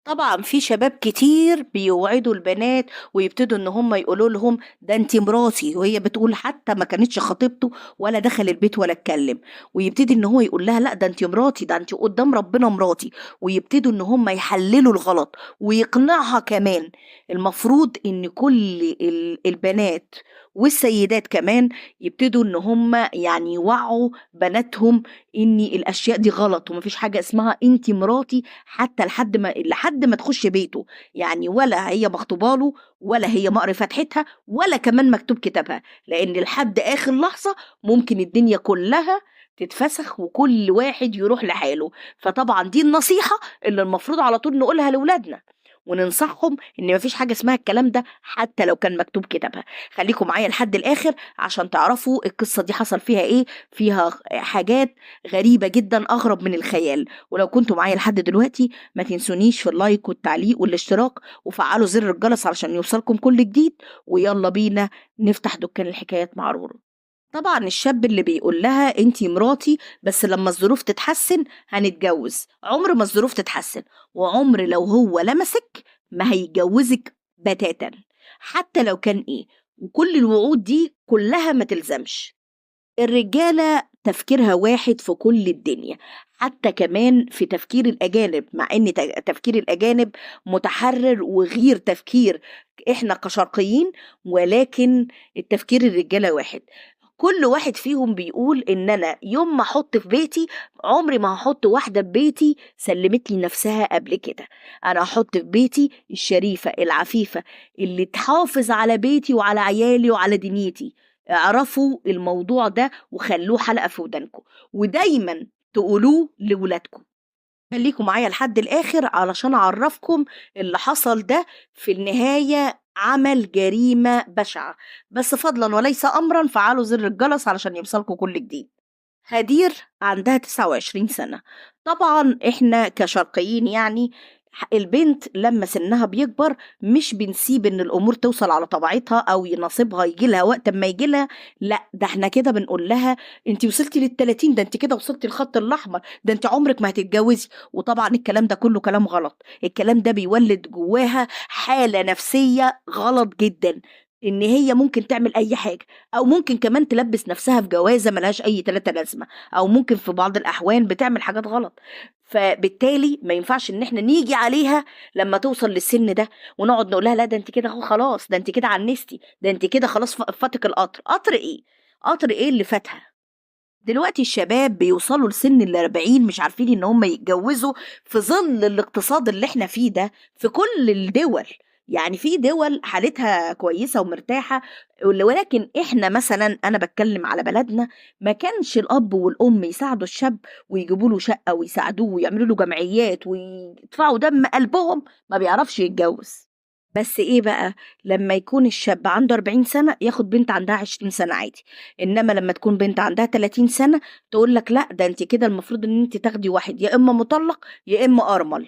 طبعًا في شباب كتير بيوعدوا البنات ويبتدوا إن هم يقولوا لهم ده أنتِ مراتي، وهي بتقول حتى ما كانتش خطيبته ولا دخل البيت ولا اتكلم، ويبتدي إن هو يقول لها لأ ده أنتِ مراتي، ده أنتِ قدّام ربنا مراتي، ويبتدوا إن هم يحللوا الغلط ويقنعها كمان. المفروض إن كل البنات والسيدات كمان يبتدوا إن هم يعني يوعّوا بناتهم إن الأشياء دي غلط، وما فيش حاجة اسمها أنتِ مراتي حتى لحد ما تخش بيته، يعني ولا هي مخطوبة له ولا هي مهر فتحتها ولا كمان مكتوب كتابها، لإن لحد آخر لحظة ممكن الدنيا كلها تتفسخ وكل واحد يروح لحاله. فطبعًا دي النصيحة اللي المفروض على طول نقولها لولادنا، وننصحهم إن ما فيش حاجة اسمها الكلام ده حتى لو كان مكتوب كتابها. خليكم معايا لحد الآخر عشان تعرفوا القصة دي حصل فيها إيه، فيها حاجات غريبة جدًا أغرب من الخيال. ولو كنتم معايا لحد دلوقتي ما تنسونيش في اللايك والتعليق والاشتراك وفعلوا زر الجرس علشان يوصلكم كل جديد. ويلا بينا نفتح دكان الحكايات مع رورو. طبعا الشاب اللي بيقول لها انتي مراتي بس لما الظروف تتحسن هنتجوز، عمر ما الظروف تتحسن، وعمر لو هو لمسك ما هيجوزك بتاتا حتى لو كان ايه. وكل الوعود دي كلها ما تلزمش. الرجالة تفكيرها واحد في كل الدنيا، حتى كمان في تفكير الأجانب، مع إن تفكير الأجانب متحرر وغير تفكير إحنا كشرقيين، ولكن التفكير الرجالة واحد. كل واحد فيهم بيقول إن أنا يوم ما أحط في بيتي عمري ما هحط واحدة في بيتي سلمت لي نفسها قبل كده. أنا هحط في بيتي الشريفة العفيفة اللي تحافظ على بيتي وعلى عيالي وعلى دنيتي. اعرفوا الموضوع ده وخلوه حلقة في ودانكم، ودايما تقولوه لولادكم. خليكم معايا لحد الآخر علشان أعرفكم اللي حصل ده في النهاية عمل جريمة بشعة. بس فضلا وليس أمرا فعلوا زر الجرس علشان يوصلكم كل جديد. هدير عندها 29 سنة. طبعا احنا كشرقيين يعني البنت لما سنها بيكبر مش بنسيب ان الامور توصل على طبيعتها او نصيبها يجي لها وقت ما يجي لها. لا ده احنا كده بنقول لها انت وصلتي لل30، ده انت كده وصلتي الخط الاحمر، ده انت عمرك ما هتتجوزي. وطبعا الكلام ده كله كلام غلط. الكلام ده بيولد جواها حالة نفسية غلط جدا، ان هي ممكن تعمل اي حاجة، او ممكن كمان تلبس نفسها في جوازة ملهاش اي تلاتة لازمة، او ممكن في بعض الاحوال بتعمل حاجات غلط. فبالتالي ما ينفعش ان احنا نيجي عليها لما توصل للسن ده ونقعد نقول لها لا ده انت كده خلاص، ده انت كده عنستي، ده انت كده خلاص فاتك القطر. قطر ايه؟ قطر ايه اللي فاتها؟ دلوقتي الشباب بيوصلوا لسن ال40 مش عارفين ان هم يتجوزوا في ظل الاقتصاد اللي احنا فيه ده في كل الدول. يعني في دول حالتها كويسة ومرتاحة، ولكن احنا مثلا انا بتكلم على بلدنا ما كانش الاب والام يساعدوا الشاب ويجيبوا له شقة ويساعدوه ويعملوا له جمعيات ويدفعوا دم قلبهم، ما بيعرفش يتجوز. بس إيه بقى، لمّا يكون الشاب عنده 40 سَنة ياخد بنت عندها 20 سَنة عادي، إنّما لمّا تكون بنت عندها 30 سَنة تقول لك لأ، ده أنتِ كده المفروض إن أنتِ تاخدي واحد يا إمّا مطلّق يا إمّا أرمل.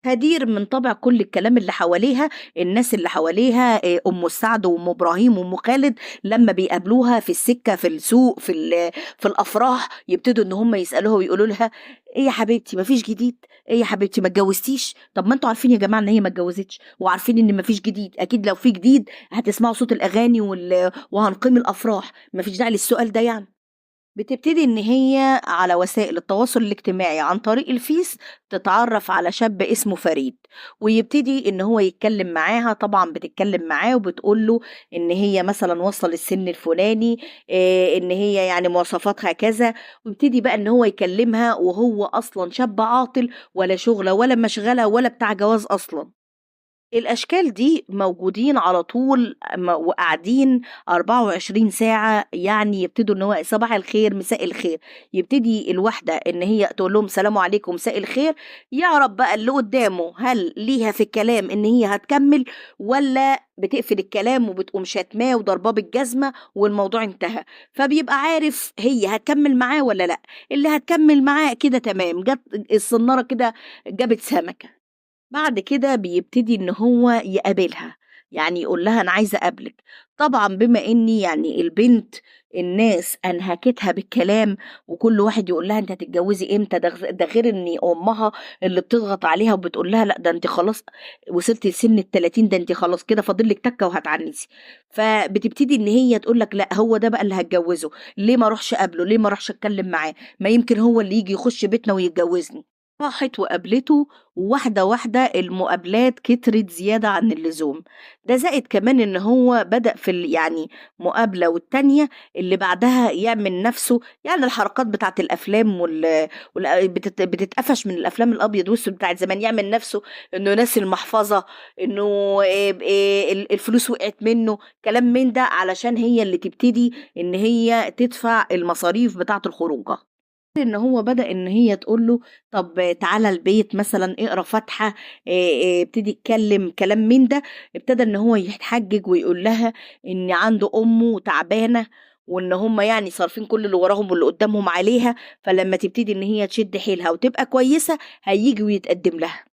هدير من طبع كل الكلام اللي حواليها، الناس اللي حواليها أم السعد وأم إبراهيم وأم خالد لمّا بيقابلوها في السكة، في السوق، في الأفراح، يبتدوا إن هم يسألوها ويقولوا لها إيه يا حبيبتي ما فيش جديد؟ إيه يا حبيبتي ما اتجوزتيش؟ طب ما أنتم عارفين يا جماعة إن هي ما اتجوزتش، وعارفين إن ما فيش جديد، أكيد لو في جديد هتسمعوا صوت الأغاني وهنقيم الأفراح، ما فيش داعي للسؤال ده يعني. بتبتدي إن هي على وسائل التواصل الاجتماعي عن طريق الفيس تتعرف على شاب اسمه فريد، ويبتدي إن هو يتكلم معاها. طبعا بتتكلم معاه وبتقول له إن هي مثلا وصل السن الفلاني، إن هي يعني مواصفاتها كذا، ويبتدي بقى إن هو يكلمها وهو أصلا شاب عاطل ولا شغلة ولا مشغلة ولا بتاع جواز أصلا. الأشكال دي موجودين على طول وقاعدين 24 ساعة، يعني يبتدوا إن هو صباح الخير مساء الخير، يبتدي الواحدة إن هي تقول لهم سلام عليكم مساء الخير، يعرف بقى اللي قدامه هل ليها في الكلام إن هي هتكمل ولا بتقفل الكلام وبتقوم شاتماه وضرباه بالجزمة والموضوع انتهى. فبيبقى عارف هي هتكمل معاه ولا لأ. اللي هتكمل معاه كده تمام، جت الصنارة كده جابت سمكة. بعد كده بيبتدي إن هو يقابلها، يعني يقول لها أنا عايزة أقابلك. طبعا بما إني يعني البنت الناس أنهكتها بالكلام، وكل واحد يقول لها أنت هتتجوزي إمتى، ده غير إن أمها اللي بتضغط عليها وبتقول لها لا ده أنت خلاص وصلتي لسن ال30، ده أنت خلاص كده فاضل لك تكة وهتعنسي. فبتبتدي إن هي تقول لك لا هو ده بقى اللي هتجوزه، ليه ما اروحش قبله، ليه ما اروحش اتكلم معاه، ما يمكن هو اللي يجي يخش بيتنا ويتجوزني. راحت وقابلته، وواحدة واحدة المقابلات كترت زيادة عن اللزوم. ده زائد كمان ان هو بدأ في يعني مقابلة والتانية اللي بعدها يعمل نفسه يعني الحركات بتاعت الافلام بتتقفش من الافلام الابيض والاسود بتاعت زمان، يعمل نفسه انه ناسي المحفظة، انه الفلوس وقعت منه، كلام من ده علشان هي اللي تبتدي ان هي تدفع المصاريف بتاعة الخروجه. ان هو بدأ ان هي تقول له طب تعالى البيت مثلا اقرا فاتحه، ابتدي يتكلم كلام من ده. ابتدى ان هو يتحجج ويقول لها ان عنده امه تعبانه، وان هم يعني صارفين كل اللي وراهم واللي قدامهم عليها، فلما تبتدي ان هي تشد حيلها وتبقى كويسه هيجي ويتقدم لها.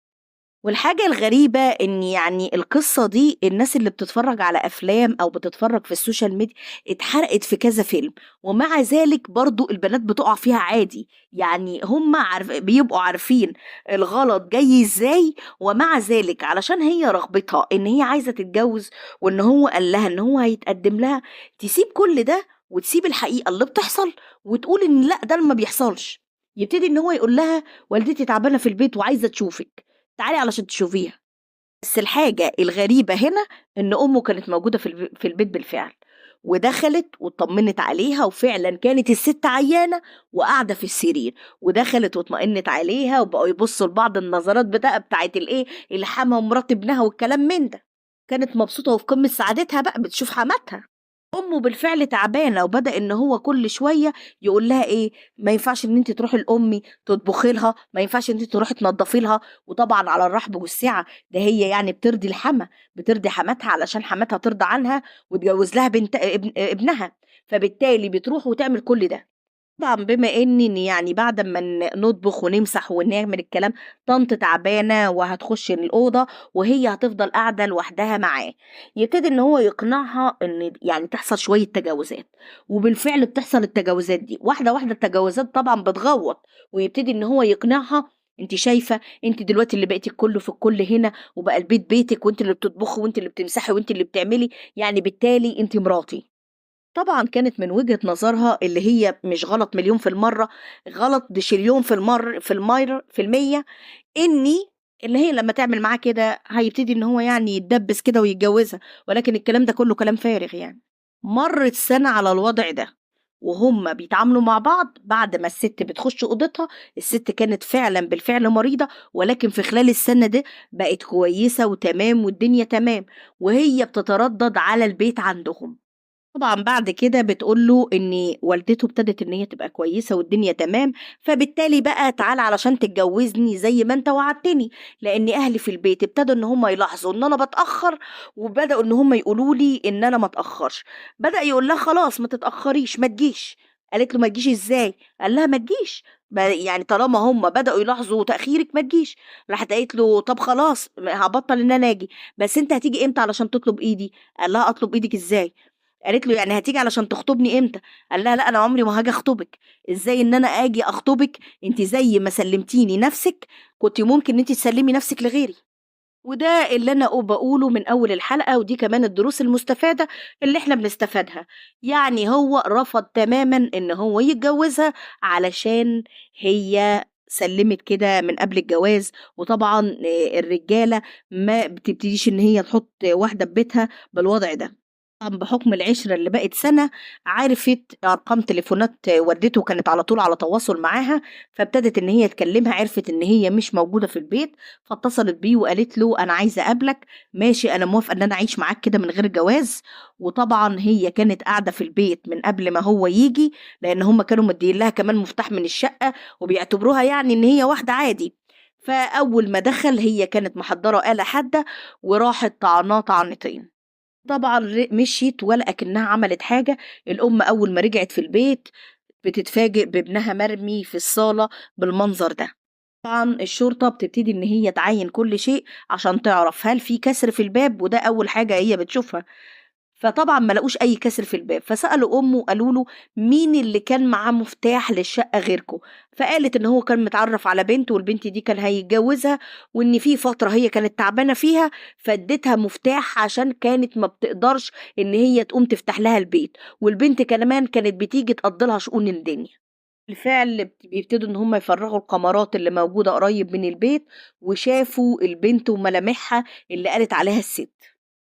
والحاجة الغريبة إن يعني القصة دي الناس اللي بتتفرج على أفلام أو بتتفرج في السوشيال ميديا اتحرقت في كذا فيلم، ومع ذلك برضو البنات بتقع فيها عادي. يعني هم بيبقوا عارفين الغلط جاي ازاي، ومع ذلك علشان هي رغبتها إن هي عايزة تتجوز وإن هو قال لها إن هو هيتقدم لها، تسيب كل ده وتسيب الحقيقة اللي بتحصل وتقول إن لا ده ما بيحصلش. يبتدي إن هو يقول لها والدتي تعبانة في البيت وعايزة تشوفك، تعالي علشان تشوفيها. بس الحاجة الغريبة هنا إن أمه كانت موجودة في البيت بالفعل، ودخلت وطمنت عليها، وفعلا كانت الست عيانة وقاعدة في السرير، ودخلت واطمئنت عليها وبقوا يبصوا لبعض النظرات بتاعت الايه الحما ومرات ابنها والكلام من ده. كانت مبسوطة وفي قمة سعادتها بقى بتشوف حماتها. أمه بالفعل تعبانة، وبدأ إن هو كل شوية يقول لها إيه، ما ينفعش إن أنت تروحي لأمي تطبخي لها، ما ينفعش إن أنت تروحي تنظفي لها. وطبعا على الرحب والسعة، ده هي يعني بترضي الحما، بترضي حماتها علشان حماتها ترضى عنها وتجوز لها بنت ابنها، فبالتالي بتروح وتعمل كل ده. طبعًا بما إن يعني بعد أمّا نطبخ ونمسح ونعمل الكلام، طنط تعبانة وهتخش الأوضة وهي هتفضل قاعدة لوحدها معاه، يبتدي إن هو يقنعها إن يعني تحصل شوية تجاوزات، وبالفعل بتحصل التجاوزات دي، واحدة واحدة التجاوزات طبعًا بتغوّط، ويبتدي إن هو يقنعها أنتِ شايفة أنتِ دلوقتي اللي بقيتِ الكل في الكل هنا، وبقى البيت بيتِك وأنتِ اللي بتطبخي وأنتِ اللي بتمسحي وأنتِ اللي بتعملي، يعني بالتالي أنتِ مراتي. طبعًا كانت من وجهة نظرها اللي هي مش غلط مليون في المَرّة، غلط بشليون في المِيّة، إني اللي هي لمّا تعمل معاه كده هيبتدي إن هو يعني يتدبّس كده ويتجوّزها، ولكن الكلام ده كلّه كلام فارغ يعني. مرِّت سَنة على الوضع ده، وهُم بيتعاملوا مع بعض بعد ما السِت بتخش أوضتها. السِت كانت فعلًا بالفعل مريضة، ولكن في خلال السَنة دي بقت كويسة وتمام والدنيا تمام، وهي بتتردّد على البيت عندهم. طبعًا بعد كده بتقول له إن والدته ابتدت إن هي تبقى كويسة والدنيا تمام، فبالتالي بقى تعالَ علشان تتجوّزني زي ما أنت وعدتني، لإن أهلي في البيت ابتدوا إن هم يلاحظوا إن أنا باتأخّر، وبدأوا إن هم يقولوا لي إن أنا ما اتأخّرش. بدأ يقول لها خلاص ما تتأخّريش، ما تجيش. قالت له: "ما تجيش إزاي؟" قال لها: "ما تجيش، يعني طالما هم بدأوا يلاحظوا تأخيرِك ما تجيش." راحت قالت له: "طب خلاص هابطّل إن أنا آجي، بس أنت هتيجي إمتى علشان تطلب إيدي؟" قال لها: "أطلب إيدِك إزاي؟" قالت له: "يعني هتيجي علشان تخطبني إمتى؟" قال لها: "لأ أنا عمري ما هاجي أخطبِك، إزاي إن أنا آجي أخطبِك، أنتِ زي ما سلمتيني نفسِك كنتِ ممكن إن أنتِ تسلمي نفسِك لغيري." وده اللي أنا باقوله من أول الحلقة، ودي كمان الدروس المستفادة اللي إحنا بنستفادها. يعني هو رفض تمامًا إن هو يتجوزها علشان هي سلمت كده من قبل الجواز، وطبعًا الرجالة ما بتبتديش إن هي تحط واحدة في بيتها بالوضع ده. طبعًا بحكم العِشرة اللي بقت سَنة، عرفت أرقام تليفونات والدته، كانت على طول على تواصل معاها، فابتدت إن هي تكلمها، عرفت إن هي مش موجودة في البيت، فاتصلت بيه وقالت له: "أنا عايزة أقابلك، ماشي أنا موافقة إن أنا أعيش معاك كده من غير جواز." وطبعًا هي كانت قاعدة في البيت من قبل ما هو ييجي، لإن هُم كانوا مدّيين لها كمان مفتاح من الشقة، وبيعتبروها يعني إن هي واحدة عادي. فأول ما دخل هي كانت محضّرة آلة حادة وراحت طعناه طعنتين. طبعًا مشيت ولا أكنها عملت حاجة. الأم أول ما رجعت في البيت بتتفاجئ بابنها مرمي في الصالة بالمنظر ده. طبعًا الشرطة بتبتدي إن هي تعاين كل شيء عشان تعرف هل في كسر في الباب، وده أول حاجة هي بتشوفها. فطبعًا ما لاقوش أي كسر في الباب، فسألوا أمه قالوا له: "مين اللي كان معاه مفتاح للشقة غيركم؟" فقالت إن هو كان متعرّف على بنت والبنت دي كان هيتجوزها، وإن في فترة هي كانت تعبانة فيها، فادّيتها مفتاح عشان كانت ما بتقدرش إن هي تقوم تفتح لها البيت، والبنت كمان كانت بتيجي تقضّي لها شؤون الدنيا. بالفعل بيبتدوا إن هم يفرّغوا الكاميرات اللي موجودة قريب من البيت، وشافوا البنت وملامحها اللي قالت عليها الست.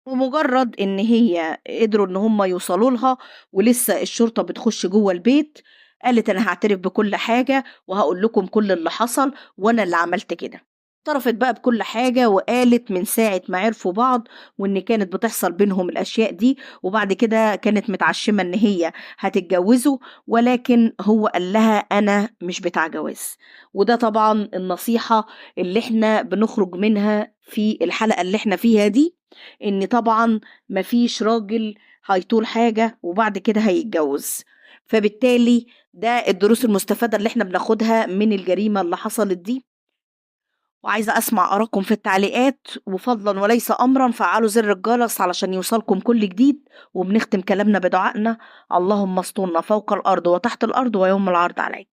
بمجرد إن هي قدروا إن هم يوصلوا لها ولسه الشرطة بتخش جوّه البيت، قالت: "أنا هاعترف بكل حاجة وهاقول لكم كل اللي حصل وأنا اللي عملت كده." اعترفت بقى بكل حاجة وقالت من ساعة ما عرفوا بعض وإن كانت بتحصل بينهم الأشياء دي، وبعد كده كانت متعشمة إن هي هتتجوزوا، ولكن هو قال لها: "أنا مش بتاع جواز." وده طبعًا النصيحة اللي إحنا بنخرج منها في الحلقة اللي إحنا فيها دي، إن طبعًا ما فيش راجل هيطول حاجة وبعد كده هيتجوز. فبالتالي ده الدروس المستفادة اللي إحنا بناخدها من الجريمة اللي حصلت دي. وعايزة أسمع آراءكم في التعليقات، وفضلًا وليس أمرًا فعّلوا زر الجرس علشان يوصلكم كل جديد، وبنختم كلامنا بدعائنا: اللهم استرنا فوق الأرض وتحت الأرض ويوم العرض عليك.